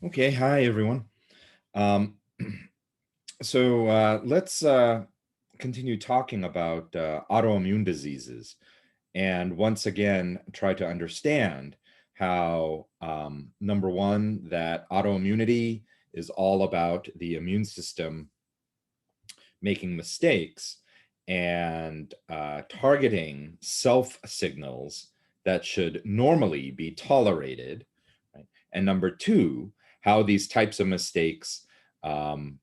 Okay, hi everyone. Um, let's continue talking about autoimmune diseases and once again try to understand how, number one, that autoimmunity is all about the immune system making mistakes and targeting self signals that should normally be tolerated, right? And number two, how these types of mistakes um,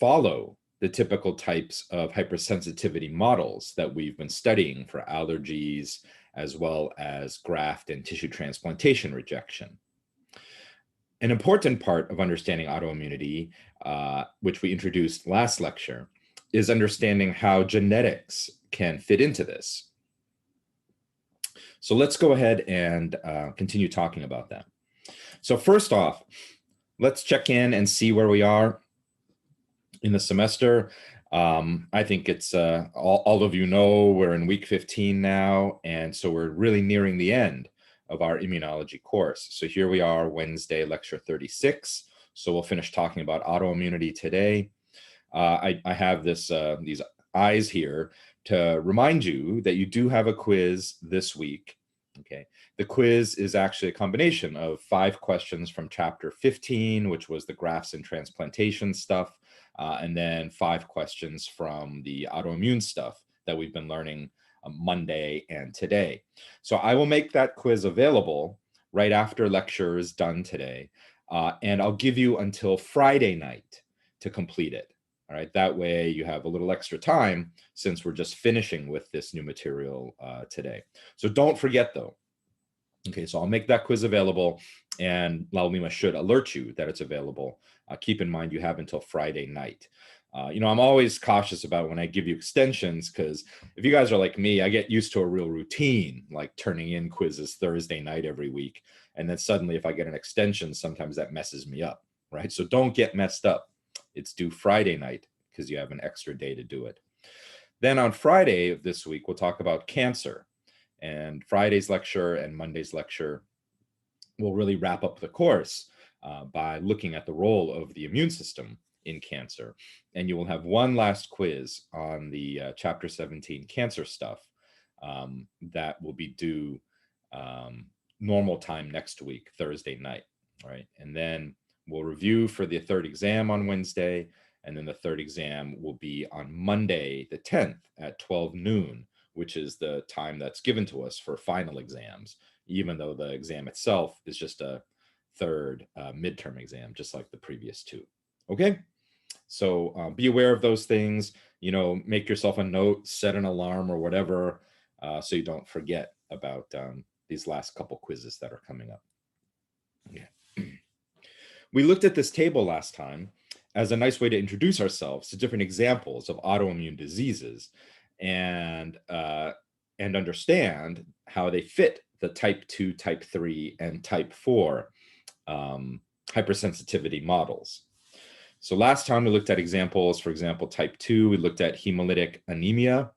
follow the typical types of hypersensitivity models that we've been studying for allergies, as well as graft and tissue transplantation rejection. An important part of understanding autoimmunity, which we introduced last lecture, is understanding how genetics can fit into this. So let's go ahead and continue talking about that. So first off, let's check in and see where we are in the semester. I think it's all of you know we're in week 15 now, and so we're really nearing the end of our immunology course. So here we are, Wednesday, lecture 36. So we'll finish talking about autoimmunity today. I have these eyes here to remind you that you do have a quiz this week. Okay, the quiz is actually a combination of 5 questions from chapter 15, which was the grafts and transplantation stuff, and then 5 questions from the autoimmune stuff that we've been learning Monday and today. So I will make that quiz available right after lecture is done today, and I'll give you until Friday night to complete it. All right, that way you have a little extra time since we're just finishing with this new material today. So don't forget though. Okay, so I'll make that quiz available and Lalima should alert you that it's available. Keep in mind you have until Friday night. I'm always cautious about when I give you extensions because if you guys are like me, I get used to a real routine, like turning in quizzes Thursday night every week. And then suddenly if I get an extension, sometimes that messes me up, right? So don't get messed up. It's due Friday night because you have an extra day to do it. Then on Friday of this week, we'll talk about cancer. And Friday's lecture and Monday's lecture will really wrap up the course by looking at the role of the immune system in cancer. And you will have one last quiz on the chapter 17 cancer stuff that will be due normal time next week, Thursday night. All right. And then we'll review for the third exam on Wednesday. And then the third exam will be on Monday, the 10th at 12 noon, which is the time that's given to us for final exams, even though the exam itself is just a third midterm exam, just like the previous two. Okay, so be aware of those things. Make yourself a note, set an alarm or whatever, so you don't forget about these last couple quizzes that are coming up. Okay. We looked at this table last time as a nice way to introduce ourselves to different examples of autoimmune diseases and understand how they fit the type 2, type 3, and type 4 hypersensitivity models. So last time we looked at examples, for example, type 2, we looked at hemolytic anemia.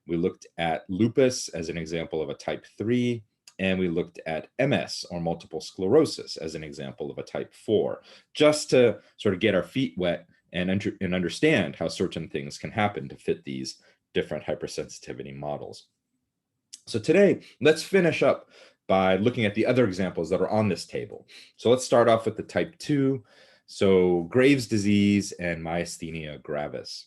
We looked at lupus as an example of a type 3, and we looked at MS or multiple sclerosis as an example of a type 4, just to sort of get our feet wet and understand how certain things can happen to fit these different hypersensitivity models. So today, let's finish up by looking at the other examples that are on this table. So let's start off with the type 2, so Graves' disease and myasthenia gravis.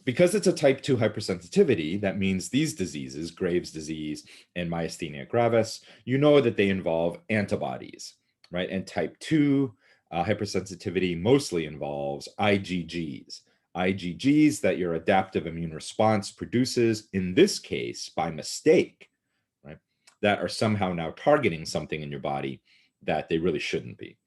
Because it's a type 2 hypersensitivity, that means these diseases, Graves' disease and myasthenia gravis, you know that they involve antibodies, right? And type 2 hypersensitivity mostly involves IgGs. IgGs that your adaptive immune response produces, in this case, by mistake, right? That are somehow now targeting something in your body that they really shouldn't be.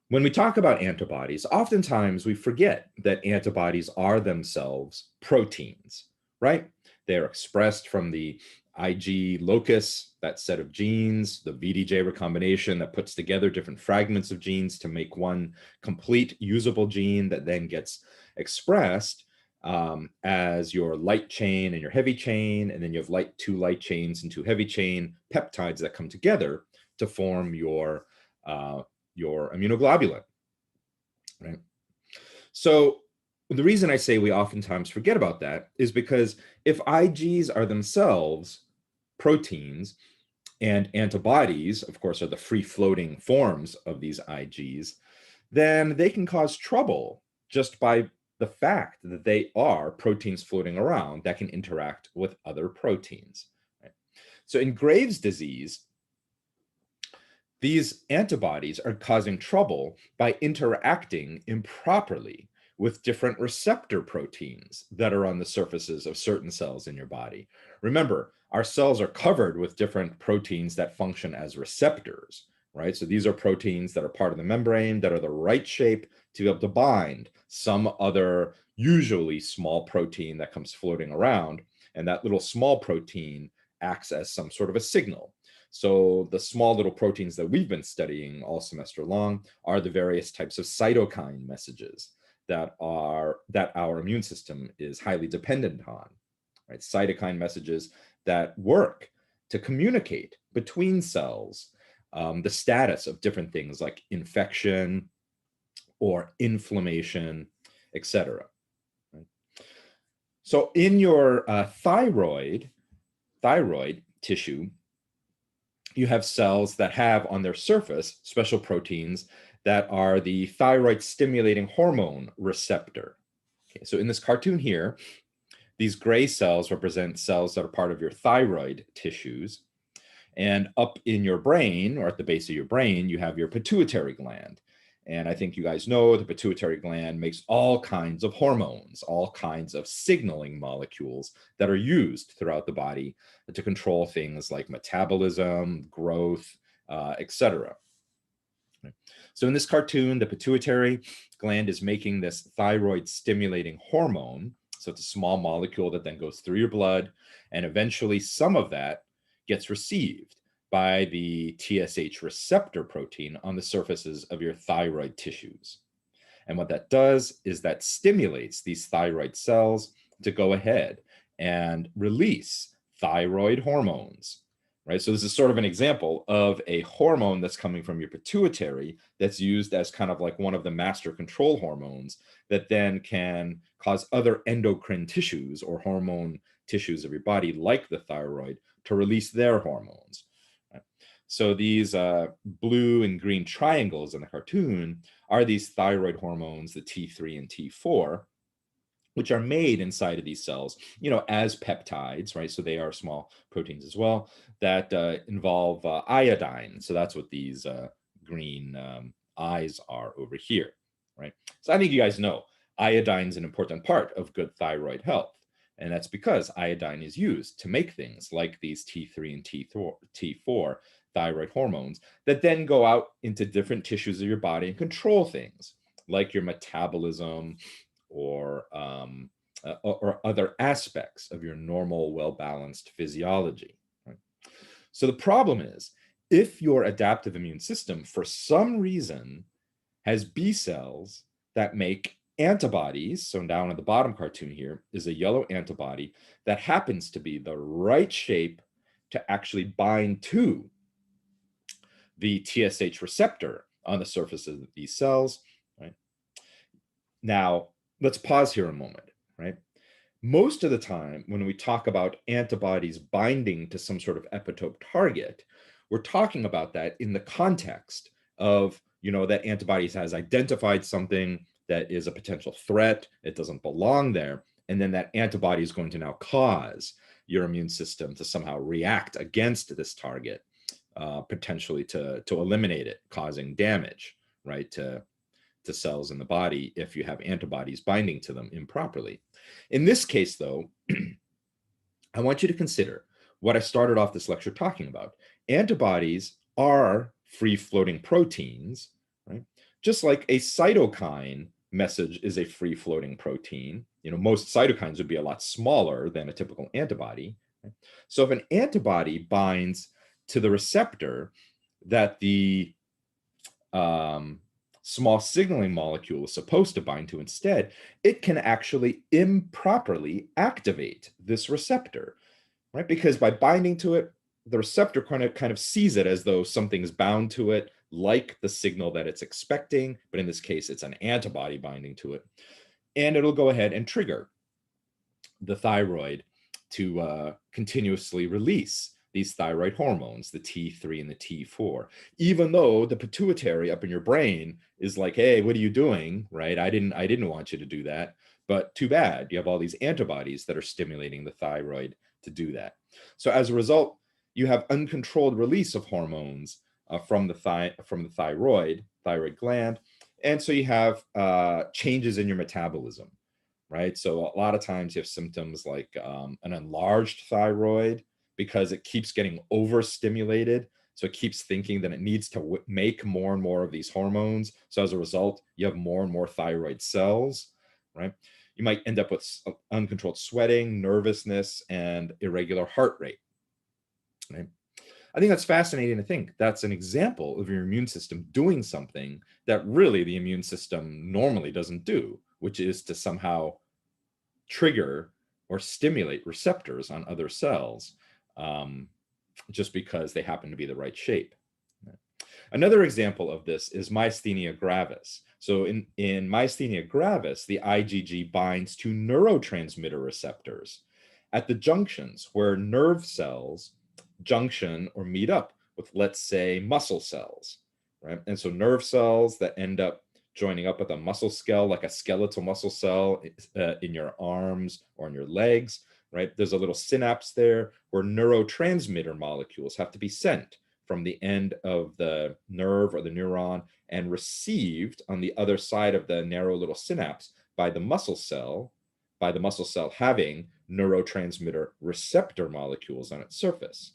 When we talk about antibodies, oftentimes we forget that antibodies are themselves proteins, right? They're expressed from the Ig locus, that set of genes, the VDJ recombination that puts together different fragments of genes to make one complete usable gene that then gets expressed as your light chain and your heavy chain, and then you have two light chains and two heavy chain peptides that come together to form your immunoglobulin, right? So the reason I say we oftentimes forget about that is because if Igs are themselves proteins, and antibodies, of course, are the free-floating forms of these Igs, then they can cause trouble just by the fact that they are proteins floating around that can interact with other proteins. Right? So in Graves' disease, these antibodies are causing trouble by interacting improperly with different receptor proteins that are on the surfaces of certain cells in your body. Remember, our cells are covered with different proteins that function as receptors, right? So these are proteins that are part of the membrane that are the right shape to be able to bind some other, usually small protein that comes floating around. And that little small protein acts as some sort of a signal. So the small little proteins that we've been studying all semester long are the various types of cytokine messages that our immune system is highly dependent on, right? Cytokine messages that work to communicate between cells the status of different things like infection or inflammation, etc. Right? So in your thyroid tissue, you have cells that have on their surface special proteins that are the thyroid stimulating hormone receptor. Okay, so in this cartoon here, these gray cells represent cells that are part of your thyroid tissues. And up in your brain, or at the base of your brain, you have your pituitary gland. And I think you guys know the pituitary gland makes all kinds of hormones, all kinds of signaling molecules that are used throughout the body to control things like metabolism, growth, etc. So in this cartoon, the pituitary gland is making this thyroid stimulating hormone. So it's a small molecule that then goes through your blood, and eventually some of that gets received by the TSH receptor protein on the surfaces of your thyroid tissues. And what that does is that stimulates these thyroid cells to go ahead and release thyroid hormones, right? So this is sort of an example of a hormone that's coming from your pituitary that's used as kind of like one of the master control hormones that then can cause other endocrine tissues or hormone tissues of your body, like the thyroid, to release their hormones. Right? So these blue and green triangles in the cartoon are these thyroid hormones, the T3 and T4, which are made inside of these cells, as peptides, right? So they are small proteins as well that involve iodine. So that's what these green eyes are over here, right? So I think you guys know iodine is an important part of good thyroid health. And that's because iodine is used to make things like these T3 and T4 thyroid hormones that then go out into different tissues of your body and control things like your metabolism or other aspects of your normal, well-balanced physiology. Right? So the problem is, if your adaptive immune system, for some reason, has B cells that make antibodies, so down at the bottom cartoon here is a yellow antibody that happens to be the right shape to actually bind to the TSH receptor on the surface of these cells, right? Now, let's pause here a moment, right? Most of the time, when we talk about antibodies binding to some sort of epitope target, we're talking about that in the context of, that antibodies has identified something that is a potential threat, it doesn't belong there, and then that antibody is going to now cause your immune system to somehow react against this target, potentially to eliminate it, causing damage, right, to cells in the body if you have antibodies binding to them improperly. In this case, though, I want you to consider what I started off this lecture talking about. Antibodies are free-floating proteins, right? Just like a cytokine message is a free-floating protein. Most cytokines would be a lot smaller than a typical antibody. Right? So if an antibody binds to the receptor that the small signaling molecule is supposed to bind to instead, it can actually improperly activate this receptor, right? Because by binding to it, the receptor kind of sees it as though something's bound to it, like the signal that it's expecting, but in this case, it's an antibody binding to it. And it'll go ahead and trigger the thyroid to continuously release these thyroid hormones, the T3 and the T4, even though the pituitary up in your brain is like, hey, what are you doing? Right? I didn't want you to do that, but too bad. You have all these antibodies that are stimulating the thyroid to do that. So as a result, you have uncontrolled release of hormones from the thyroid gland, and so you have changes in your metabolism. Right? So a lot of times you have symptoms like an enlarged thyroid because it keeps getting overstimulated. So it keeps thinking that it needs to make more and more of these hormones. So as a result, you have more and more thyroid cells, right? You might end up with uncontrolled sweating, nervousness, and irregular heart rate, right? I think that's fascinating to think. That's an example of your immune system doing something that really the immune system normally doesn't do, which is to somehow trigger or stimulate receptors on other cells just because they happen to be the right shape. Another example of this is myasthenia gravis. So in myasthenia gravis, the IgG binds to neurotransmitter receptors at the junctions where nerve cells junction or meet up with, let's say, muscle cells, right? And so nerve cells that end up joining up with a muscle cell, like a skeletal muscle cell in your arms or in your legs, right? There's a little synapse there where neurotransmitter molecules have to be sent from the end of the nerve or the neuron and received on the other side of the narrow little synapse by the muscle cell having neurotransmitter receptor molecules on its surface.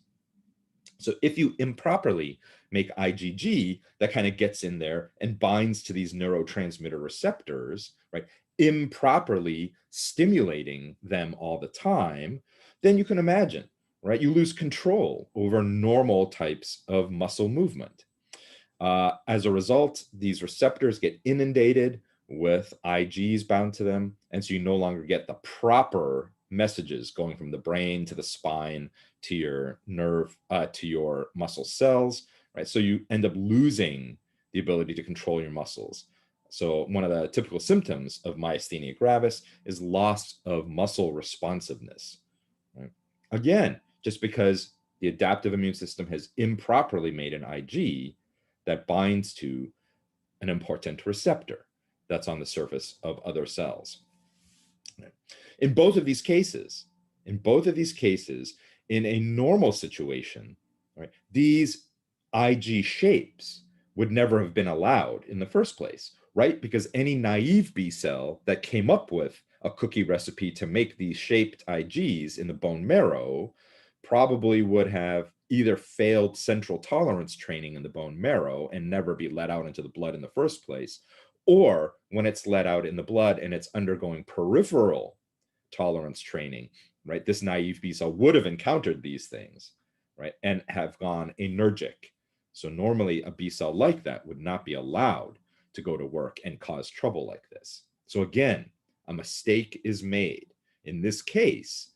So if you improperly make IgG, that kind of gets in there and binds to these neurotransmitter receptors, right? Improperly stimulating them all the time, then you can imagine, right? You lose control over normal types of muscle movement. As a result, these receptors get inundated with Igs bound to them, and so you no longer get the proper messages going from the brain to the spine to your nerve to your muscle cells, right? So you end up losing the ability to control your muscles. So one of the typical symptoms of myasthenia gravis is loss of muscle responsiveness, right? Again, just because the adaptive immune system has improperly made an Ig that binds to an important receptor that's on the surface of other cells. In both of these cases, in a normal situation, right, these Ig shapes would never have been allowed in the first place, right? Because any naive B cell that came up with a cookie recipe to make these shaped Igs in the bone marrow probably would have either failed central tolerance training in the bone marrow and never be let out into the blood in the first place, or when it's let out in the blood and it's undergoing peripheral tolerance training, right? This naive B cell would have encountered these things, right? And have gone anergic. So normally a B cell like that would not be allowed to go to work and cause trouble like this. So again, a mistake is made. In this case,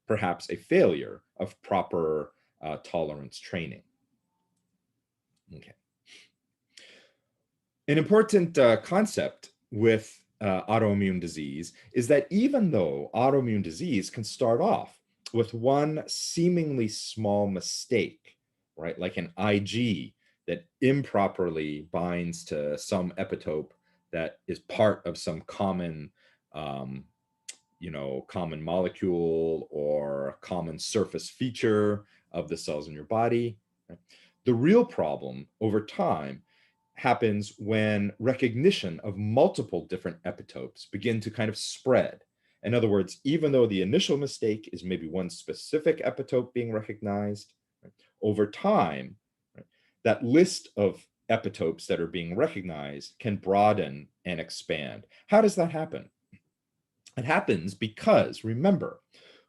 perhaps a failure of proper tolerance training. Okay. An important concept with autoimmune disease is that even though autoimmune disease can start off with one seemingly small mistake, right, like an Ig that improperly binds to some epitope that is part of some common common molecule or common surface feature of the cells in your body. Right? The real problem over time happens when recognition of multiple different epitopes begin to kind of spread. In other words, even though the initial mistake is maybe one specific epitope being recognized, right, over time, right, that list of epitopes that are being recognized can broaden and expand. How does that happen? It happens because, remember,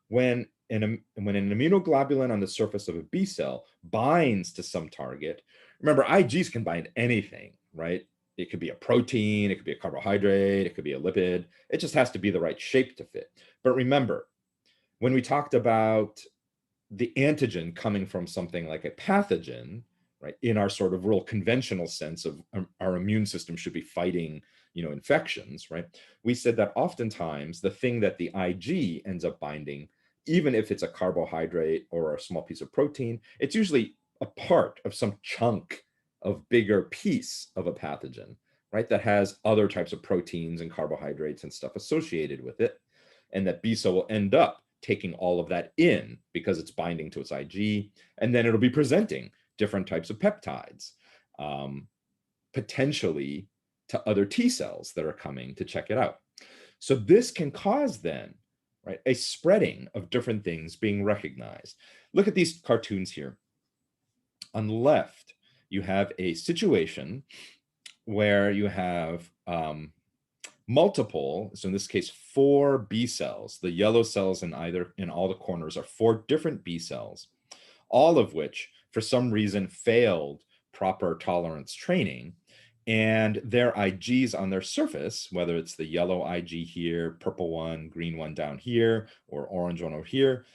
when an immunoglobulin on the surface of a B cell binds to some target, remember, Igs can bind anything, right? It could be a protein, it could be a carbohydrate, it could be a lipid. It just has to be the right shape to fit. But remember, when we talked about the antigen coming from something like a pathogen, right, in our sort of real conventional sense of our immune system should be fighting, infections, right? We said that oftentimes the thing that the Ig ends up binding, even if it's a carbohydrate or a small piece of protein, it's usually a part of some chunk of bigger piece of a pathogen, right, that has other types of proteins and carbohydrates and stuff associated with it. And that B cell will end up taking all of that in because it's binding to its Ig, and then it'll be presenting different types of peptides, potentially to other T cells that are coming to check it out. So this can cause then, right, a spreading of different things being recognized. Look at these cartoons here. On the left, you have a situation where you have multiple, so in this case, 4 B cells. The yellow cells in all the corners are 4 different B cells, all of which, for some reason, failed proper tolerance training. And their IGs on their surface, whether it's the yellow Ig here, purple one, green one down here, or orange one over here,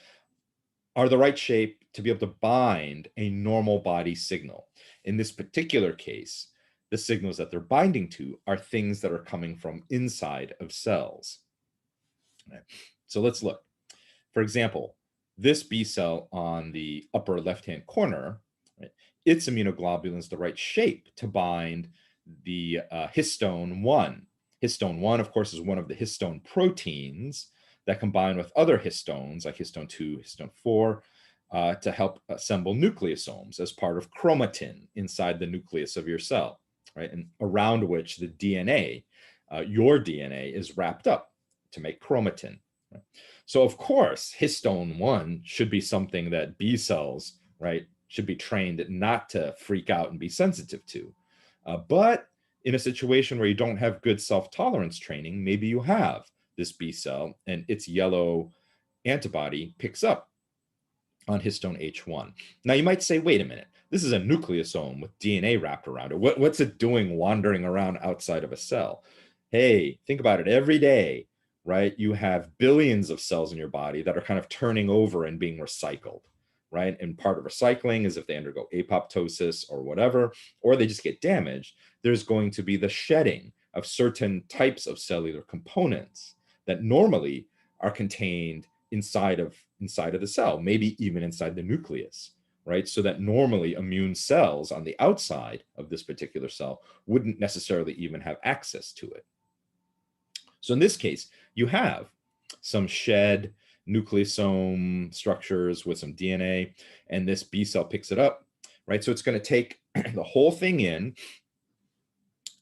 are the right shape to be able to bind a normal body signal. In this particular case, the signals that they're binding to are things that are coming from inside of cells. Right. So let's look. For example, this B cell on the upper left-hand corner, right, its immunoglobulin is the right shape to bind the histone 1. Histone 1, of course, is one of the histone proteins that combine with other histones, like histone 2, histone 4, to help assemble nucleosomes as part of chromatin inside the nucleus of your cell, right? And around which the DNA, your DNA, is wrapped up to make chromatin. Right? So, of course, histone 1 should be something that B cells, right, should be trained not to freak out and be sensitive to. But in a situation where you don't have good self-tolerance training, maybe you have this B cell and its yellow antibody picks up on histone H1. Now you might say, wait a minute, this is a nucleosome with DNA wrapped around it. What's it doing wandering around outside of a cell? Hey, think about it. Every day, right, you have billions of cells in your body that are kind of turning over and being recycled, right? And part of recycling is if they undergo apoptosis or whatever, or they just get damaged, there's going to be the shedding of certain types of cellular components that normally are contained inside of the cell, maybe even inside the nucleus, right? So that normally immune cells on the outside of this particular cell wouldn't necessarily even have access to it. So in this case, you have some shed nucleosome structures with some DNA, and this B cell picks it up, right? So it's going to take the whole thing in,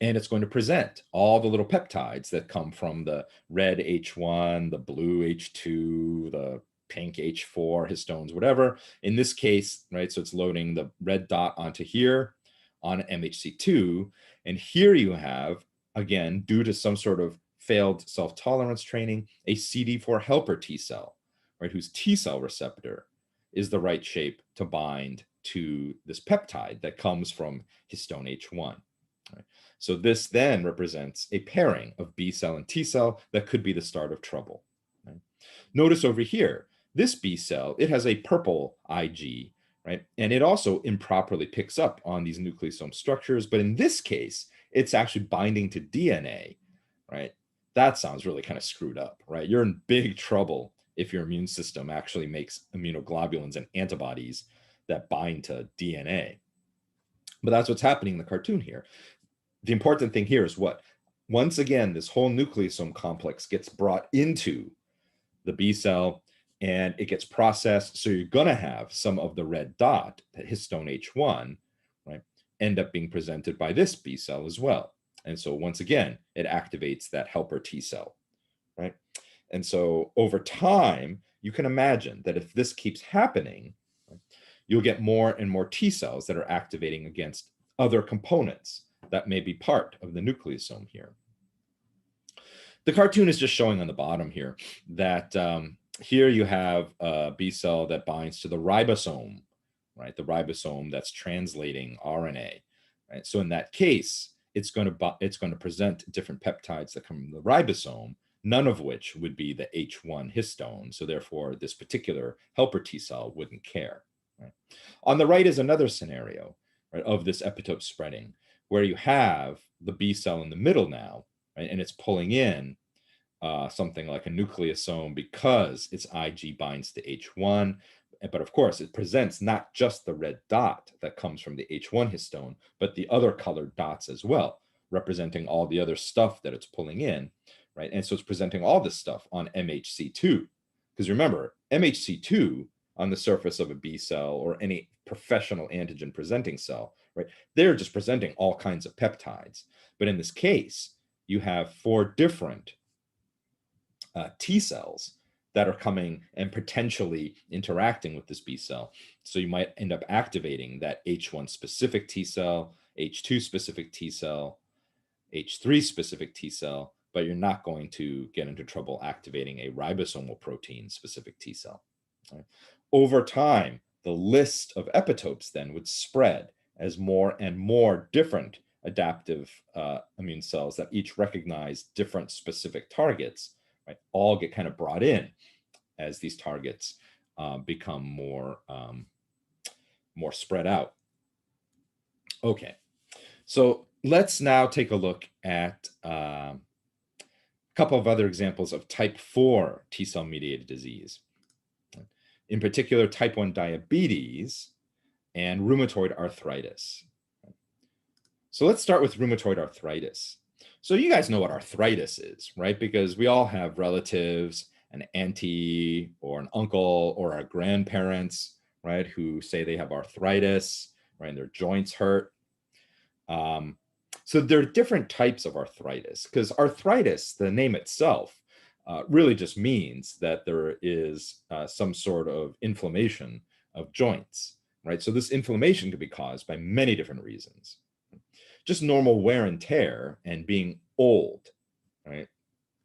and it's going to present all the little peptides that come from the red H1, the blue H2, the pink H4, histones, whatever. In this case, right, so it's loading the red dot onto here on MHC2. And here you have, again, due to some sort of failed self-tolerance training, a CD4 helper T cell, right, whose T cell receptor is the right shape to bind to this peptide that comes from histone H1. Right? So this then represents a pairing of B cell and T cell that could be the start of trouble. Right? Notice over here, this B cell, it has a purple Ig, right? And it also improperly picks up on these nucleosome structures, but in this case, it's actually binding to DNA, right? That sounds really kind of screwed up, right? You're in big trouble if your immune system actually makes immunoglobulins and antibodies that bind to DNA. But that's what's happening in the cartoon here. The important thing here is what? Once again, this whole nucleosome complex gets brought into the B cell and it gets processed. So you're going to have some of the red dot, the histone H1, right, end up being presented by this B cell as well. And so once again, it activates that helper T cell, right? And so over time, you can imagine that if this keeps happening, right, you'll get more and more T cells that are activating against other components that may be part of the nucleosome here. The cartoon is just showing on the bottom here that here you have a B cell that binds to the ribosome, right? The ribosome that's translating RNA, right? So in that case, it's going to present different peptides that come from the ribosome none of which would be the H1 histone. So therefore, this particular helper T cell wouldn't care. Right? On the right is another scenario, right, of this epitope spreading, where you have the B cell in the middle now, right, and it's pulling in something like a nucleosome because its Ig binds to H1. But of course, it presents not just the red dot that comes from the H1 histone, but the other colored dots as well, representing all the other stuff that it's pulling in, right? And so it's presenting all this stuff on MHC2. Because remember, MHC2 on the surface of a B cell or any professional antigen presenting cell, right? They're just presenting all kinds of peptides. But in this case, you have 4 different T cells that are coming and potentially interacting with this B cell. So you might end up activating that H1 specific T cell, H2 specific T cell, H3 specific T cell, but you're not going to get into trouble activating a ribosomal protein specific T cell. Right? Over time, the list of epitopes then would spread as more and more different adaptive immune cells that each recognize different specific targets, right, all get kind of brought in as these targets become more spread out. Okay, so let's now take a look at a couple of other examples of type 4 T cell mediated disease. In particular, type 1 diabetes and rheumatoid arthritis. So let's start with rheumatoid arthritis. So you guys know what arthritis is, right? Because we all have relatives, an auntie or an uncle or our grandparents, right, who say they have arthritis, right, and their joints hurt. So there are different types of arthritis, because arthritis, the name itself, really just means that there is some sort of inflammation of joints, right? So this inflammation can be caused by many different reasons. Just normal wear and tear and being old, right,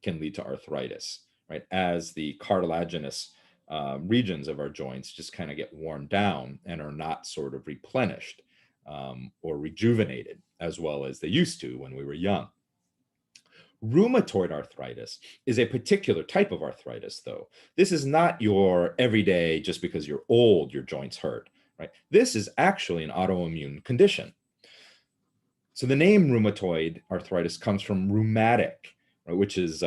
can lead to arthritis, right? As the cartilaginous regions of our joints just kind of get worn down and are not sort of replenished or rejuvenated as well as they used to when we were young. Rheumatoid arthritis is a particular type of arthritis, though. This is not your everyday, just because you're old, your joints hurt, right? This is actually an autoimmune condition. So the name rheumatoid arthritis comes from rheumatic, right, which is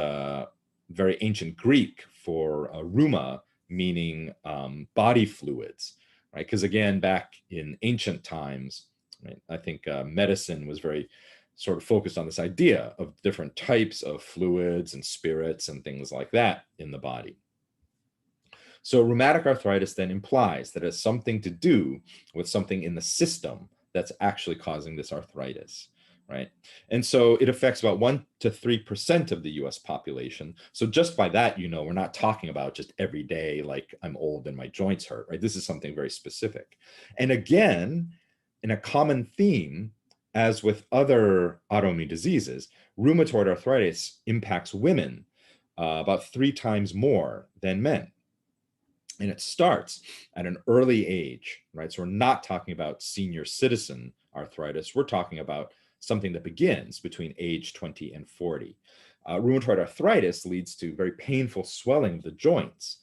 very ancient Greek for rheuma, meaning body fluids, right? Because again, back in ancient times, right, I think medicine was very sort of focused on this idea of different types of fluids and spirits and things like that in the body. So rheumatic arthritis then implies that it has something to do with something in the system that's actually causing this arthritis, right? And so it affects about 1 to 3% of the US population. So just by that, you know, we're not talking about just every day, like I'm old and my joints hurt, right? This is something very specific. And again, in a common theme, as with other autoimmune diseases, rheumatoid arthritis impacts women about 3 times more than men. And it starts at an early age, right? So we're not talking about senior citizen arthritis. We're talking about something that begins between age 20 and 40. Rheumatoid arthritis leads to very painful swelling of the joints.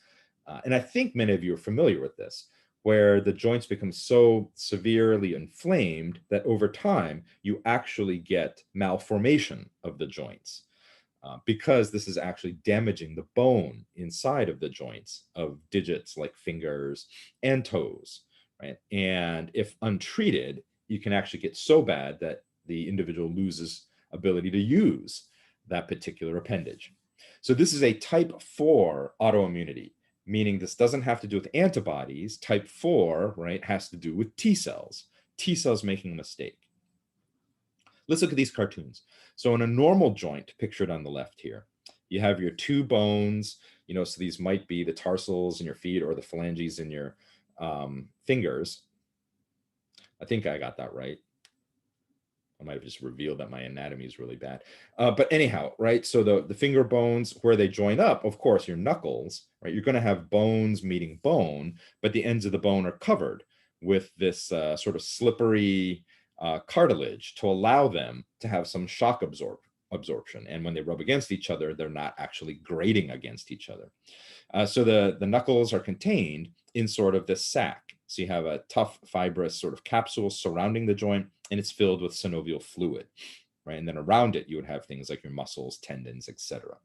And I think many of you are familiar with this, where the joints become so severely inflamed that over time, you actually get malformation of the joints. Because this is actually damaging the bone inside of the joints of digits like fingers and toes, right? And if untreated, you can actually get so bad that the individual loses ability to use that particular appendage. So this is a type 4 autoimmunity, meaning this doesn't have to do with antibodies. Type 4, right, has to do with T cells making a mistake. Let's look at these cartoons. So in a normal joint, pictured on the left here, you have your 2 bones, you know, so these might be the tarsals in your feet or the phalanges in your fingers. I think I got that right. I might have just revealed that my anatomy is really bad. But anyhow, right, so the finger bones, where they join up, of course, your knuckles, right, you're going to have bones meeting bone, but the ends of the bone are covered with this sort of slippery cartilage to allow them to have some shock absorption. And when they rub against each other, they're not actually grating against each other. So the knuckles are contained in sort of this sac. So you have a tough fibrous sort of capsule surrounding the joint, and it's filled with synovial fluid, right? And then around it, you would have things like your muscles, tendons, etc.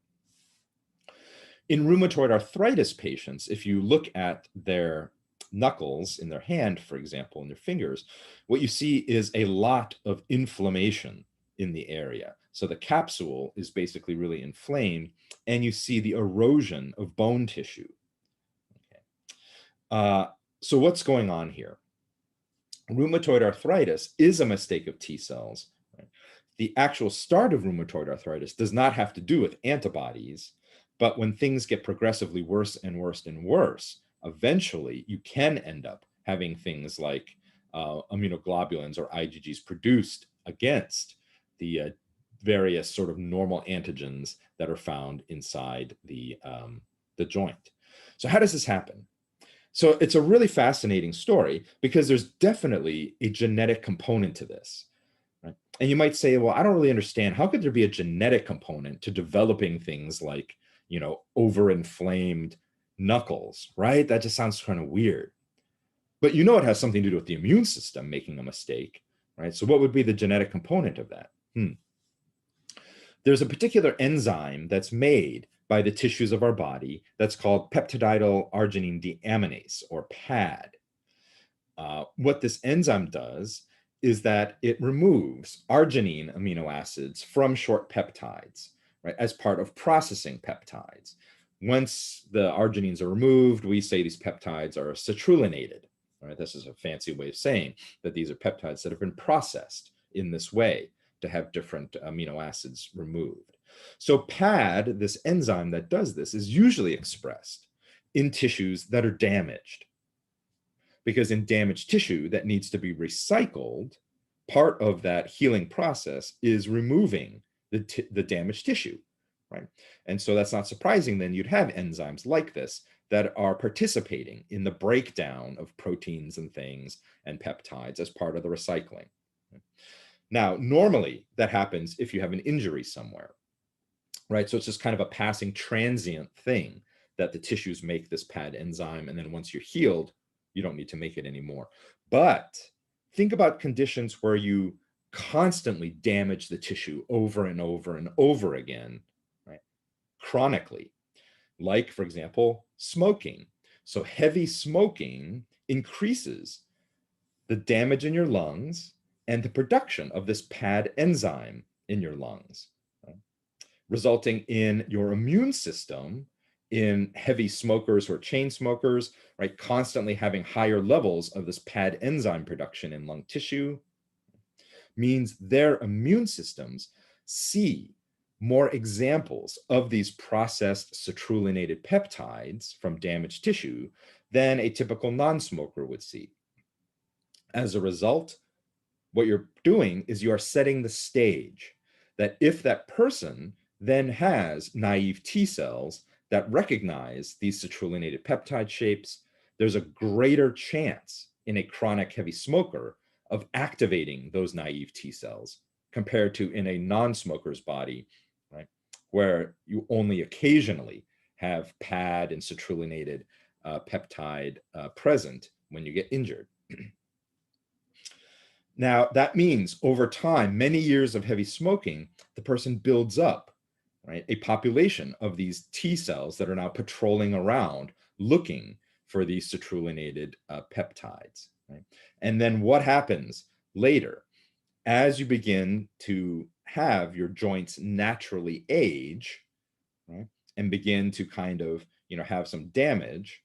In rheumatoid arthritis patients, if you look at their knuckles in their hand, for example, in their fingers, what you see is a lot of inflammation in the area. So the capsule is basically really inflamed, and you see the erosion of bone tissue. Okay. So what's going on here? Rheumatoid arthritis is a mistake of T cells. Right? The actual start of rheumatoid arthritis does not have to do with antibodies, but when things get progressively worse and worse and worse, eventually you can end up having things like immunoglobulins or IgGs produced against the various sort of normal antigens that are found inside the joint. So how does this happen? So it's a really fascinating story because there's definitely a genetic component to this. Right? And you might say, well, I don't really understand. How could there be a genetic component to developing things like, overinflamed knuckles, right? That just sounds kind of weird. But it has something to do with the immune system making a mistake, right? So what would be the genetic component of that? There's a particular enzyme that's made by the tissues of our body that's called peptidyl arginine deaminase, or PAD. What this enzyme does is that it removes arginine amino acids from short peptides, right, as part of processing peptides. Once the arginines are removed, we say these peptides are citrulinated. Right? This is a fancy way of saying that these are peptides that have been processed in this way to have different amino acids removed. So PAD, this enzyme that does this, is usually expressed in tissues that are damaged. Because in damaged tissue that needs to be recycled, part of that healing process is removing the damaged tissue, right? And so that's not surprising then you'd have enzymes like this that are participating in the breakdown of proteins and things and peptides as part of the recycling. Now, normally that happens if you have an injury somewhere, right? So it's just kind of a passing transient thing that the tissues make this PAD enzyme. And then once you're healed, you don't need to make it anymore. But think about conditions where you constantly damage the tissue over and over and over again, right? Chronically, like, for example, smoking. So heavy smoking increases the damage in your lungs and the production of this PAD enzyme in your lungs, right? Resulting in your immune system in heavy smokers or chain smokers, right, constantly having higher levels of this PAD enzyme production in lung tissue, means their immune systems see more examples of these processed citrulinated peptides from damaged tissue than a typical non-smoker would see. As a result, what you're doing is you are setting the stage that if that person then has naive T cells that recognize these citrulinated peptide shapes, there's a greater chance in a chronic heavy smoker of activating those naive T cells compared to in a non-smoker's body, right, where you only occasionally have PAD and citrulinated peptide present when you get injured. Now, that means over time, many years of heavy smoking, the person builds up, right, a population of these T cells that are now patrolling around looking for these citrulinated peptides. Right? And then what happens later? As you begin to have your joints naturally age, right, and begin to kind of, have some damage,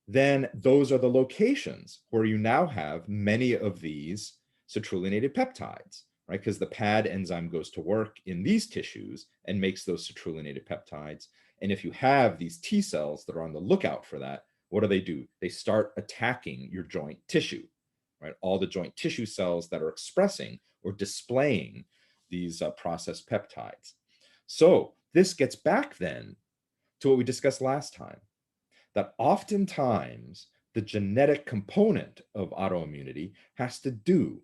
then those are the locations where you now have many of these citrulinated peptides, right? Because the PAD enzyme goes to work in these tissues and makes those citrulinated peptides. And if you have these T cells that are on the lookout for that, what do? They start attacking your joint tissue, right? All the joint tissue cells that are expressing or displaying these processed peptides. So this gets back then to what we discussed last time, that oftentimes the genetic component of autoimmunity has to do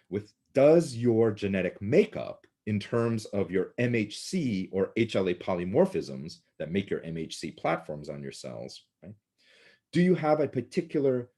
with, does your genetic makeup in terms of your MHC or HLA polymorphisms that make your MHC platforms on your cells, right? Do you have a particular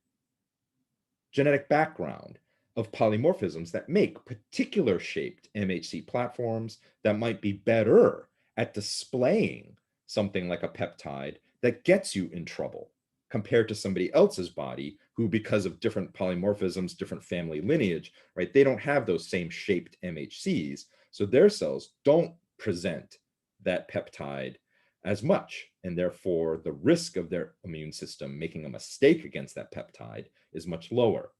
genetic background of polymorphisms that make particular shaped MHC platforms that might be better at displaying something like a peptide that gets you in trouble compared to somebody else's body who, because of different polymorphisms, different family lineage, right, they don't have those same shaped MHCs, so their cells don't present that peptide as much, and therefore the risk of their immune system making a mistake against that peptide is much lower.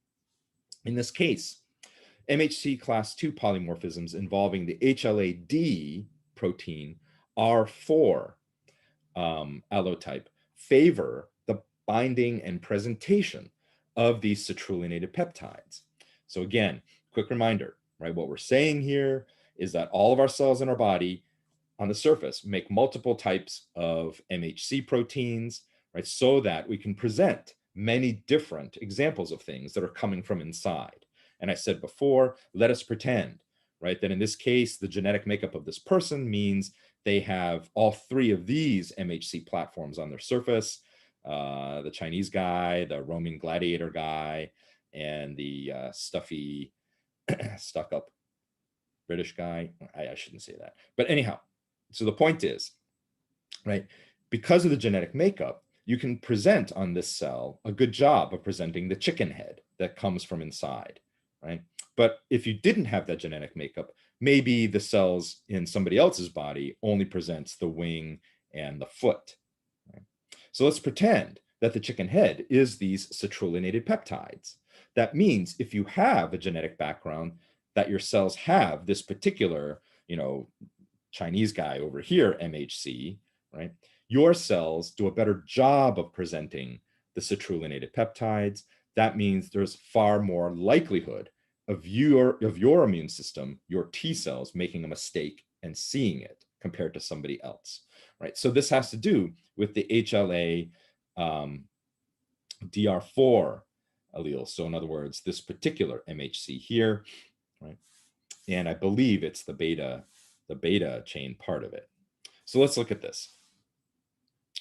In this case, MHC class 2 polymorphisms involving the HLA-D protein R4 allotype favor the binding and presentation of these citrullinated peptides. So again, quick reminder, right? What we're saying here is that all of our cells in our body on the surface make multiple types of MHC proteins, right? So that we can present many different examples of things that are coming from inside. And I said before, let us pretend, right, that in this case, the genetic makeup of this person means they have all three of these MHC platforms on their surface, the Chinese guy, the Roman gladiator guy, and the stuffy, stuck-up British guy. I shouldn't say that. But anyhow, so the point is, right, because of the genetic makeup, you can present on this cell a good job of presenting the chicken head that comes from inside, right? But if you didn't have that genetic makeup, maybe the cells in somebody else's body only presents the wing and the foot, right? So let's pretend that the chicken head is these citrullinated peptides. That means if you have a genetic background that your cells have this particular, Chinese guy over here, MHC, right? Your cells do a better job of presenting the citrullinated peptides. That means there's far more likelihood of your immune system, your T cells, making a mistake and seeing it compared to somebody else, right? So this has to do with the HLA DR4 allele. So in other words, this particular MHC here, right? And I believe it's the beta chain part of it. So let's look at this.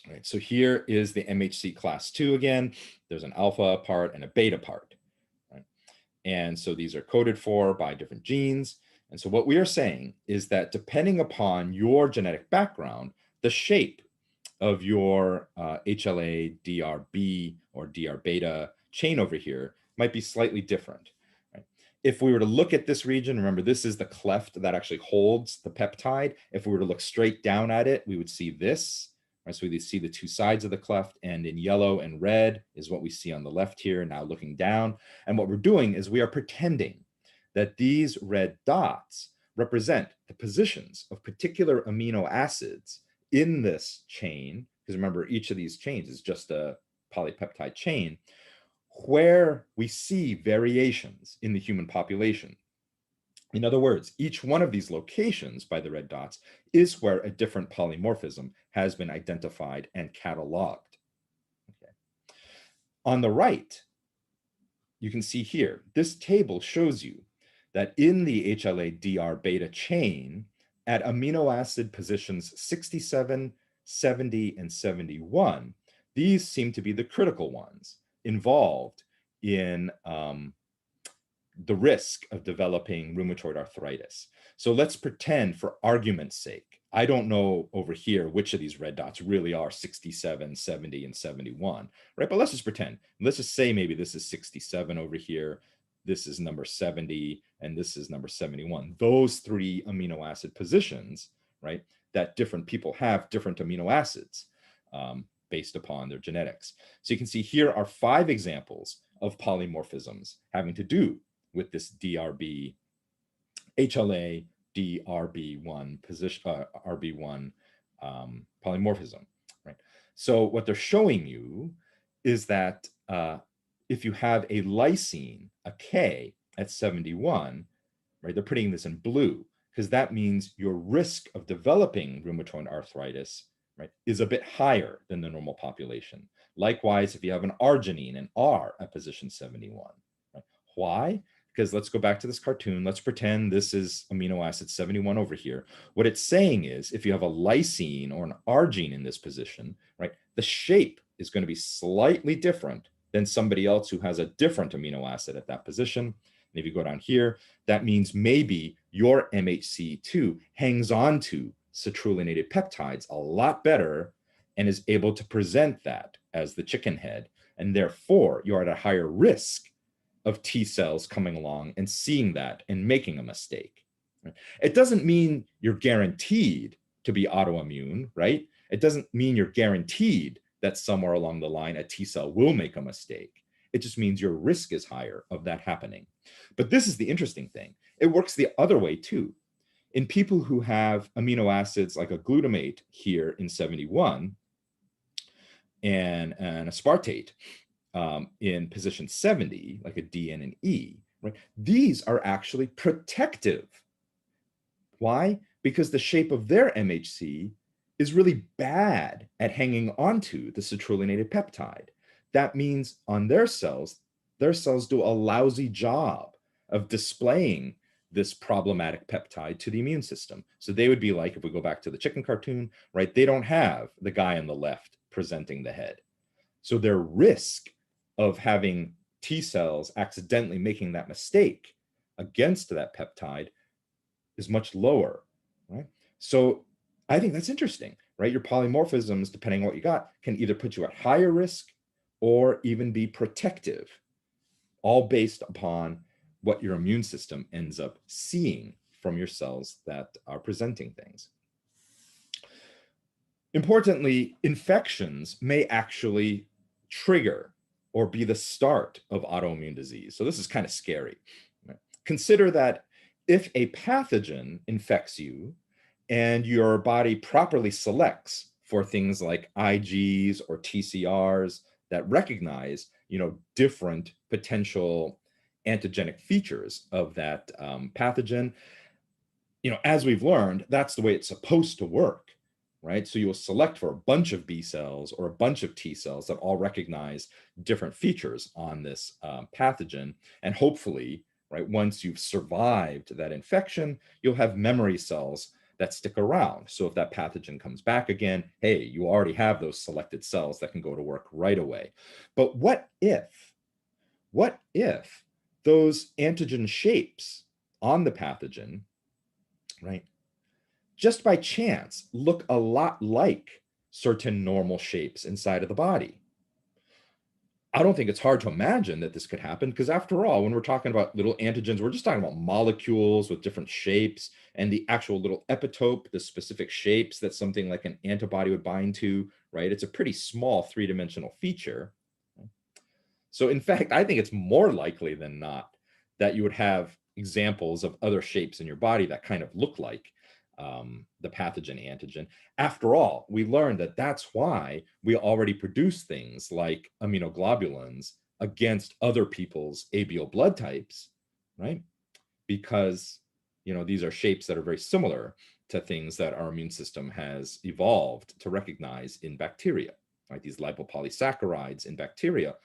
All right, so here is the MHC class 2 again. There's an alpha part and a beta part, right? And so these are coded for by different genes. And so what we are saying is that depending upon your genetic background, the shape of your HLA DRB or DR beta chain over here might be slightly different. Right? If we were to look at this region, remember this is the cleft that actually holds the peptide. If we were to look straight down at it, we would see this. Right? So we see the two sides of the cleft, and in yellow and red is what we see on the left here, now looking down. And what we're doing is we are pretending that these red dots represent the positions of particular amino acids in this chain, because remember, each of these chains is just a polypeptide chain, where we see variations in the human population. In other words, each one of these locations by the red dots is where a different polymorphism has been identified and cataloged. Okay. On the right, you can see here, this table shows you that in the HLA-DR beta chain, at amino acid positions 67, 70, and 71, these seem to be the critical ones involved in the risk of developing rheumatoid arthritis. So let's pretend, for argument's sake, I don't know over here which of these red dots really are 67, 70, and 71, right? But let's just pretend. Let's just say maybe this is 67 over here, this is number 70, and this is number 71. Those three amino acid positions, right, that different people have different amino acids based upon their genetics. So you can see here are 5 examples of polymorphisms having to do with this DRB, HLA DRB1 position, RB1 polymorphism, right? So what they're showing you is that if you have a lysine, a K at 71, right, they're putting this in blue because that means your risk of developing rheumatoid arthritis, right, is a bit higher than the normal population. Likewise, if you have an arginine, an R at position 71, right? Why? because let's go back to this cartoon. Let's pretend this is amino acid 71 over here. What it's saying is if you have a lysine or an arginine in this position, right, the shape is going to be slightly different than somebody else who has a different amino acid at that position. And if you go down here, that means maybe your MHC2 hangs on to citrulline peptides a lot better and is able to present that as the chicken head. And therefore, you're at a higher risk of T cells coming along and seeing that and making a mistake. It doesn't mean you're guaranteed to be autoimmune, right? It doesn't mean you're guaranteed that somewhere along the line a T cell will make a mistake. It just means your risk is higher of that happening. But this is the interesting thing. It works the other way too. In people who have amino acids like a glutamate here in 71 and an aspartate in position 70, like a D and an E, right? These are actually protective. Why? Because the shape of their MHC is really bad at hanging onto the citrulline peptide. That means on their cells do a lousy job of displaying this problematic peptide to the immune system. So they would be like, if we go back to the chicken cartoon, right? They don't have the guy on the left presenting the head. So their risk of having T cells accidentally making that mistake against that peptide is much lower, right? So I think that's interesting, right? Your polymorphisms, depending on what you got, can either put you at higher risk or even be protective, all based upon what your immune system ends up seeing from your cells that are presenting things. Importantly, infections may actually trigger or be the start of autoimmune disease. So this is kind of scary. Consider that if a pathogen infects you and your body properly selects for things like Igs or TCRs that recognize, different potential antigenic features of that pathogen, as we've learned, that's the way it's supposed to work, right? So you'll select for a bunch of B cells or a bunch of T cells that all recognize different features on this pathogen. And hopefully, right, once you've survived that infection, you'll have memory cells that stick around. So if that pathogen comes back again, hey, you already have those selected cells that can go to work right away. But what if those antigen shapes on the pathogen, right, just by chance look a lot like certain normal shapes inside of the body? I don't think it's hard to imagine that this could happen, because after all, when we're talking about little antigens, we're just talking about molecules with different shapes, and the actual little epitope, the specific shapes that something like an antibody would bind to, right? It's a pretty small three-dimensional feature. So in fact, I think it's more likely than not that you would have examples of other shapes in your body that kind of look like the pathogen antigen. After all, we learned that that's why we already produce things like immunoglobulins against other people's ABO blood types, right? Because, these are shapes that are very similar to things that our immune system has evolved to recognize in bacteria, right? These lipopolysaccharides in bacteria,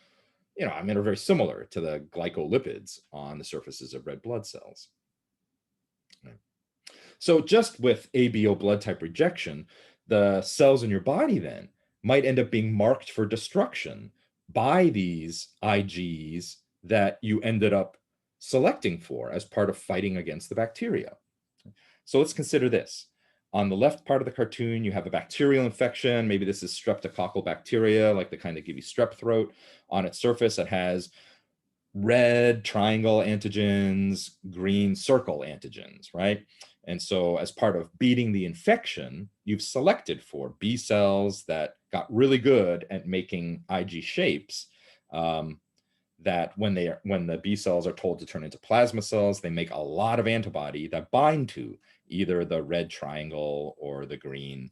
are very similar to the glycolipids on the surfaces of red blood cells. Right? So just with ABO blood type rejection, the cells in your body then might end up being marked for destruction by these Igs that you ended up selecting for as part of fighting against the bacteria. So let's consider this. On the left part of the cartoon, you have a bacterial infection. Maybe this is streptococcal bacteria, like the kind that give you strep throat. On its surface, it has red triangle antigens, green circle antigens, right? And so as part of beating the infection, you've selected for B cells that got really good at making Ig shapes, that when the B cells are told to turn into plasma cells, they make a lot of antibody that bind to either the red triangle or the green,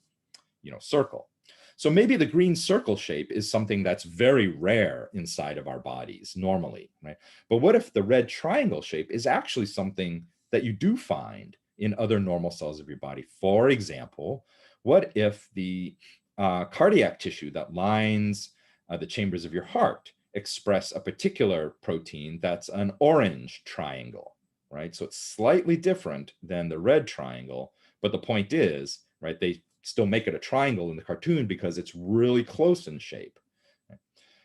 circle. So maybe the green circle shape is something that's very rare inside of our bodies normally, right? But what if the red triangle shape is actually something that you do find in other normal cells of your body? For example, what if the cardiac tissue that lines the chambers of your heart express a particular protein that's an orange triangle, right? So it's slightly different than the red triangle, but the point is, right, they still make it a triangle in the cartoon because it's really close in shape.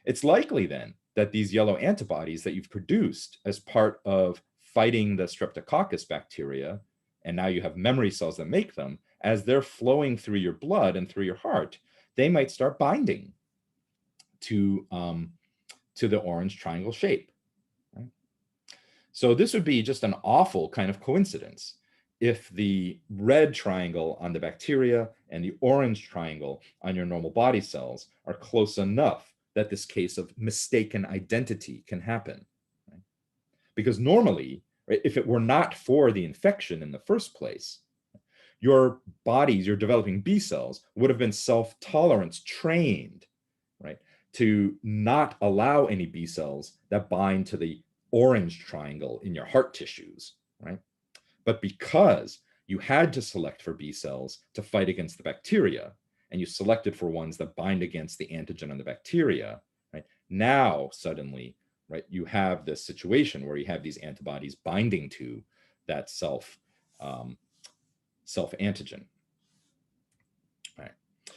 It's likely then that these yellow antibodies that you've produced as part of fighting the Streptococcus bacteria, and now you have memory cells that make them, as they're flowing through your blood and through your heart, they might start binding to the orange triangle shape. Right? So this would be just an awful kind of coincidence if the red triangle on the bacteria and the orange triangle on your normal body cells are close enough that this case of mistaken identity can happen. Right? Because normally, right, if it were not for the infection in the first place, your bodies, your developing B cells, would have been self-tolerance trained, right, to not allow any B cells that bind to the orange triangle in your heart tissues, right? But because you had to select for B cells to fight against the bacteria, and you selected for ones that bind against the antigen on the bacteria, right? Now, suddenly, right, you have this situation where you have these antibodies binding to that self-antigen. Right.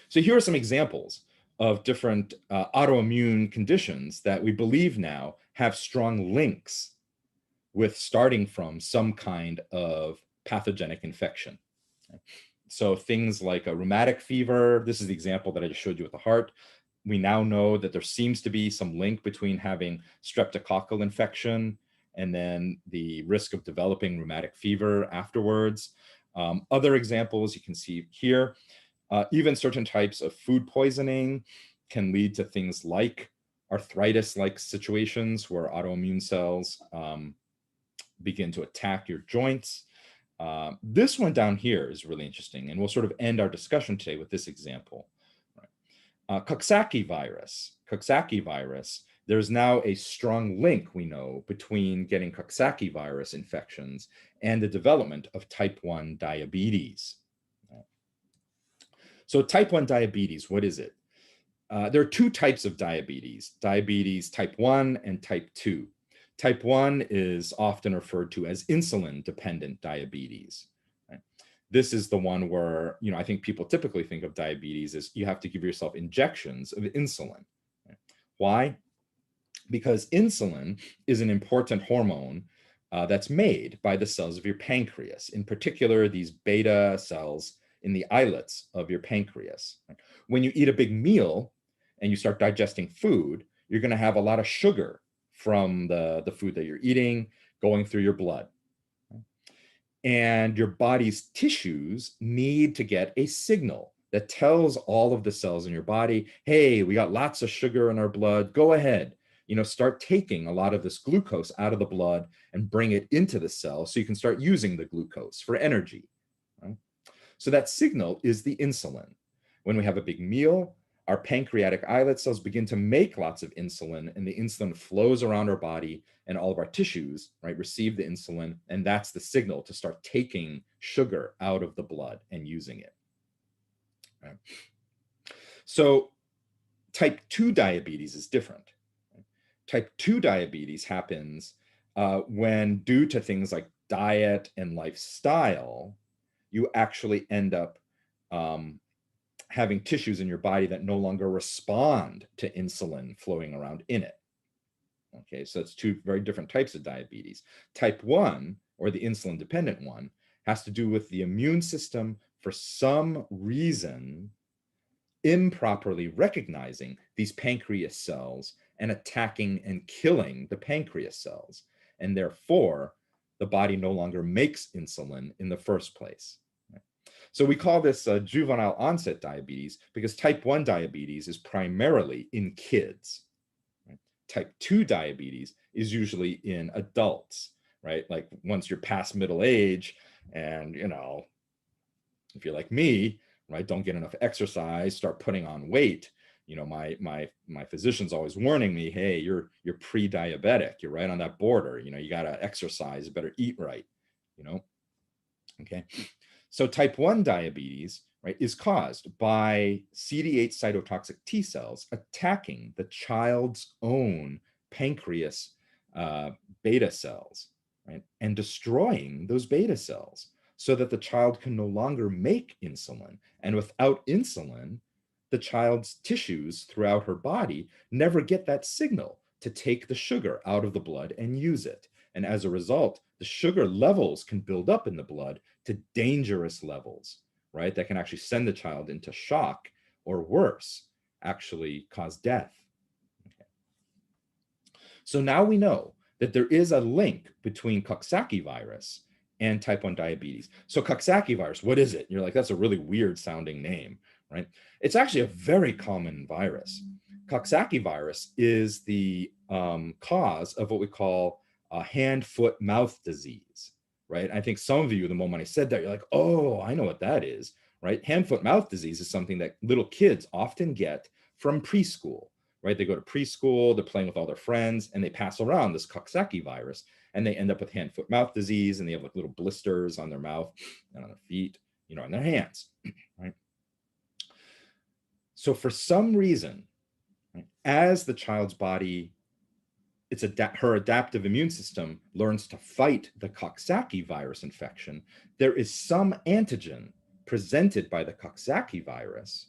So here are some examples of different autoimmune conditions that we believe now have strong links with starting from some kind of pathogenic infection. So things like a rheumatic fever, this is the example that I just showed you with the heart. We now know that there seems to be some link between having streptococcal infection and then the risk of developing rheumatic fever afterwards. Other examples you can see here, even certain types of food poisoning can lead to things like arthritis-like situations where autoimmune cells begin to attack your joints. This one down here is really interesting, and we'll sort of end our discussion today with this example. Coxsackie virus. Coxsackie virus, there's now a strong link, we know, between getting Coxsackie virus infections and the development of type 1 diabetes. So type 1 diabetes, what is it? There are two types of diabetes type 1 and type 2. Type 1 is often referred to as insulin-dependent diabetes. Right? This is the one where, I think people typically think of diabetes as you have to give yourself injections of insulin. Right? Why? Because insulin is an important hormone that's made by the cells of your pancreas, in particular, these beta cells in the islets of your pancreas. When you eat a big meal and you start digesting food, you're going to have a lot of sugar from the food that you're eating going through your blood. And your body's tissues need to get a signal that tells all of the cells in your body, hey, we got lots of sugar in our blood, go ahead, start taking a lot of this glucose out of the blood and bring it into the cell so you can start using the glucose for energy. Right? So that signal is the insulin. When we have a big meal, our pancreatic islet cells begin to make lots of insulin, and the insulin flows around our body, and all of our tissues, right, receive the insulin, and that's the signal to start taking sugar out of the blood and using it. Right? So type 2 diabetes is different. Type 2 diabetes happens when, due to things like diet and lifestyle, you actually end up having tissues in your body that no longer respond to insulin flowing around in it. Okay, so it's two very different types of diabetes. Type 1, or the insulin-dependent one, has to do with the immune system, for some reason, improperly recognizing these pancreas cells and attacking and killing the pancreas cells. And therefore, the body no longer makes insulin in the first place. So we call this juvenile onset diabetes because type 1 diabetes is primarily in kids. Right? Type 2 diabetes is usually in adults, right? Like once you're past middle age and, if you're like me, right, don't get enough exercise, start putting on weight, my physician's always warning me, hey, you're pre-diabetic, you're right on that border, you got to exercise, you better eat right, okay? So type 1 diabetes, right, is caused by CD8 cytotoxic T cells attacking the child's own pancreas beta cells, right, and destroying those beta cells so that the child can no longer make insulin. And without insulin, the child's tissues throughout her body never get that signal to take the sugar out of the blood and use it. And as a result, the sugar levels can build up in the blood to dangerous levels, right? That can actually send the child into shock, or worse, actually cause death. Okay. So now we know that there is a link between Coxsackie virus and type 1 diabetes. So Coxsackie virus, what is it? You're like, that's a really weird sounding name, right? It's actually a very common virus. Coxsackie virus is the cause of what we call hand, foot, mouth disease, right? I think some of you, the moment I said that, you're like, oh, I know what that is, right? Hand, foot, mouth disease is something that little kids often get from preschool, right? They go to preschool, they're playing with all their friends, and they pass around this Coxsackie virus, and they end up with hand, foot, mouth disease, and they have like little blisters on their mouth and on their feet, you know, on their hands, right? So for some reason, right, as the child's body, her adaptive immune system learns to fight the Coxsackie virus infection, there is some antigen presented by the Coxsackie virus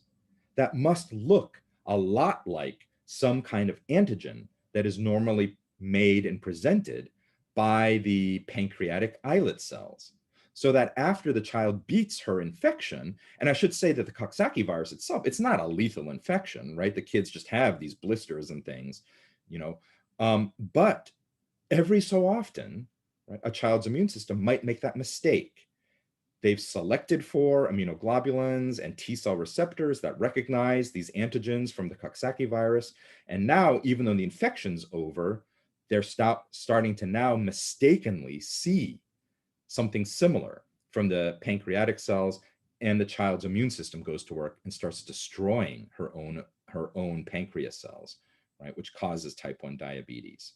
that must look a lot like some kind of antigen that is normally made and presented by the pancreatic islet cells. So that after the child beats her infection, and I should say that the Coxsackie virus itself, it's not a lethal infection, right? The kids just have these blisters and things, you know, but every so often, right, a child's immune system might make that mistake. They've selected for immunoglobulins and T cell receptors that recognize these antigens from the Coxsackie virus. And now, even though the infection's over, they're starting to now mistakenly see something similar from the pancreatic cells, and the child's immune system goes to work and starts destroying her own pancreas cells, right, which causes type 1 diabetes.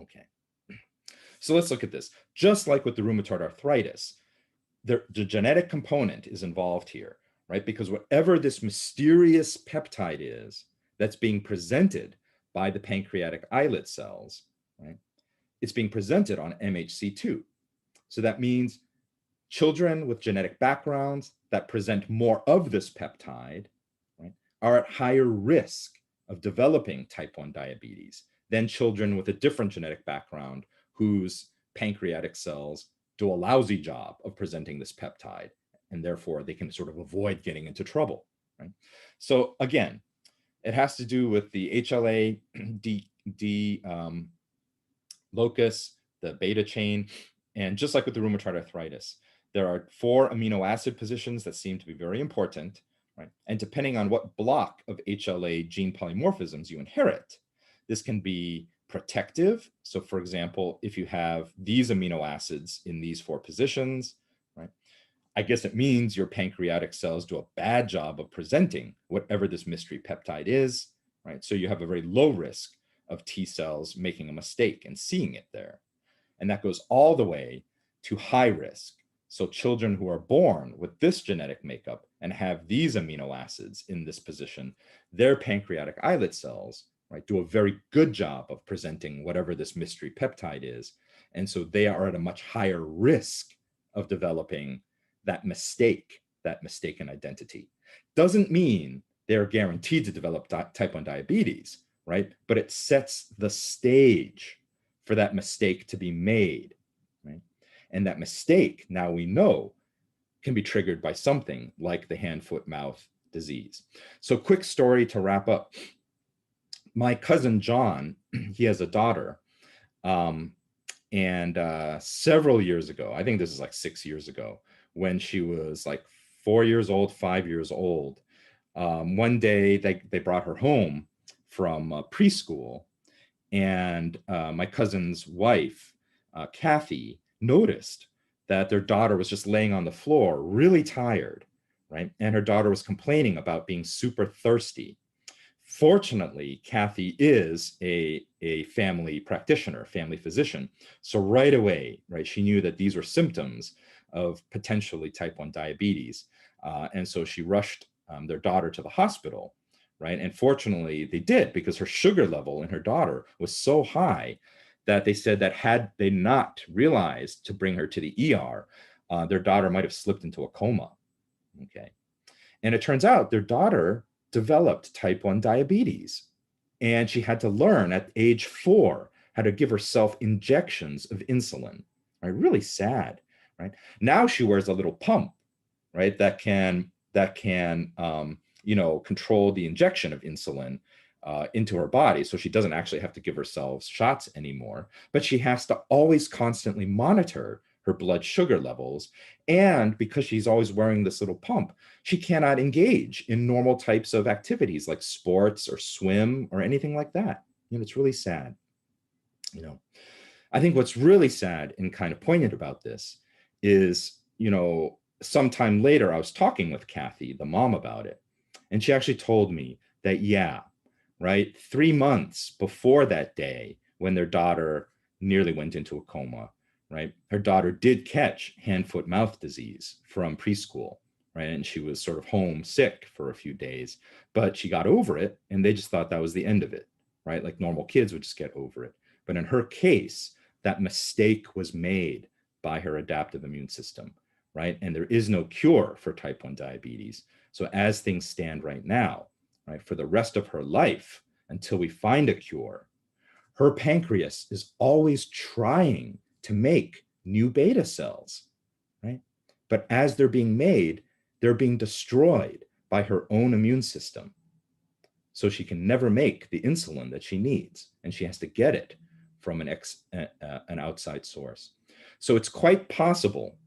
Okay, so let's look at this. Just like with the rheumatoid arthritis, the genetic component is involved here, right? Because whatever this mysterious peptide is that's being presented by the pancreatic islet cells, right, it's being presented on MHC2. So that means children with genetic backgrounds that present more of this peptide, right, are at higher risk of developing type 1 diabetes than children with a different genetic background whose pancreatic cells do a lousy job of presenting this peptide, and therefore they can sort of avoid getting into trouble, right? So again, it has to do with the HLA-D locus, the beta chain, and just like with the rheumatoid arthritis, there are 4 amino acid positions that seem to be very important, right? And depending on what block of HLA gene polymorphisms you inherit, this can be protective. So for example, if you have these amino acids in these 4 positions, right, I guess it means your pancreatic cells do a bad job of presenting whatever this mystery peptide is, right? So you have a very low risk of T cells making a mistake and seeing it there. And that goes all the way to high risk. So children who are born with this genetic makeup and have these amino acids in this position, their pancreatic islet cells, right, do a very good job of presenting whatever this mystery peptide is. And so they are at a much higher risk of developing that mistake, that mistaken identity. Doesn't mean they're guaranteed to develop type 1 diabetes, right? But it sets the stage for that mistake to be made, right? And that mistake, now we know, can be triggered by something like the hand, foot, mouth disease. So quick story to wrap up. My cousin John, he has a daughter, and several years ago, I think this is like 6 years ago, when she was like 4 years old, 5 years old, one day they brought her home from preschool, and my cousin's wife, Kathy, noticed that their daughter was just laying on the floor, really tired, right? And her daughter was complaining about being super thirsty. Fortunately, Kathy is a family practitioner, family physician. So right away, right, she knew that these were symptoms of potentially type 1 diabetes. And so she rushed their daughter to the hospital, right? And fortunately they did, because her sugar level in her daughter was so high that they said that had they not realized to bring her to the ER, their daughter might have slipped into a coma, okay? And it turns out their daughter developed type 1 diabetes, and she had to learn at age 4 how to give herself injections of insulin, right? Really sad, right? Now she wears a little pump, right? That can control the injection of insulin into her body. So she doesn't actually have to give herself shots anymore, but she has to always constantly monitor her blood sugar levels. And because she's always wearing this little pump, she cannot engage in normal types of activities like sports or swim or anything like that. It's really sad. I think what's really sad and kind of poignant about this is, sometime later I was talking with Kathy, the mom, about it. And she actually told me that, yeah, right, 3 months before that day when their daughter nearly went into a coma, right, her daughter did catch hand-foot-mouth disease from preschool, right? And she was sort of homesick for a few days, but she got over it, and they just thought that was the end of it, right? Like normal kids would just get over it. But in her case, that mistake was made by her adaptive immune system, right? And there is no cure for type 1 diabetes. So as things stand right now, right, for the rest of her life, until we find a cure, her pancreas is always trying to make new beta cells, right? But as they're being made, they're being destroyed by her own immune system. So she can never make the insulin that she needs, and she has to get it from an outside source. So it's quite possible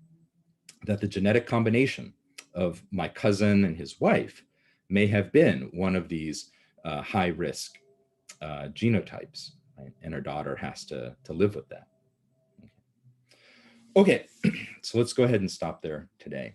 that the genetic combination of my cousin and his wife may have been one of these high-risk genotypes, right? And her daughter has to live with that. Okay, so let's go ahead and stop there today.